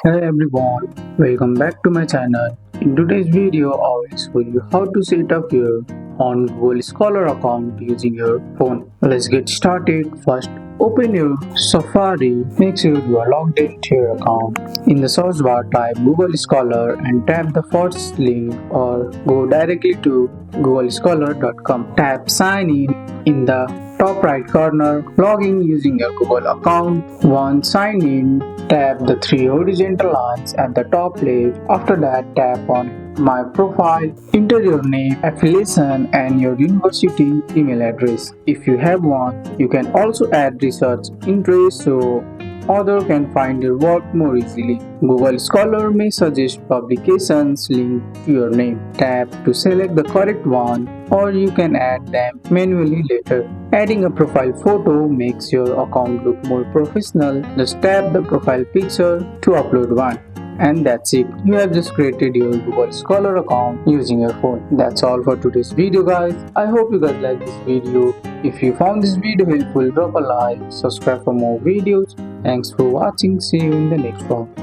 Hey everyone, welcome back to my channel. In today's video, I will show you how to set up your own Google Scholar account using your phone. Let's get started. First, open your Safari. Make sure you are logged into your account. In the search bar, type Google Scholar and tap the first link or go directly to googlescholar.com. Tap Sign in the top right corner. Log in using your Google account. Once signed in, tap the three horizontal lines at the top left. After that, tap on My Profile. Enter your name, affiliation, and your university email address. If you have one, you can also add research interest so others can find your work more easily. Google Scholar may suggest publications linked to your name. Tap to select the correct one, or you can add them manually later. Adding a profile photo makes your account look more professional. Just tap the profile picture to upload one. And that's it. You have just created your Google Scholar account using your phone. That's all for today's video, guys. I hope you guys like this video. If you found this video helpful, drop a like, subscribe for more videos. Thanks for watching. See you in the next one.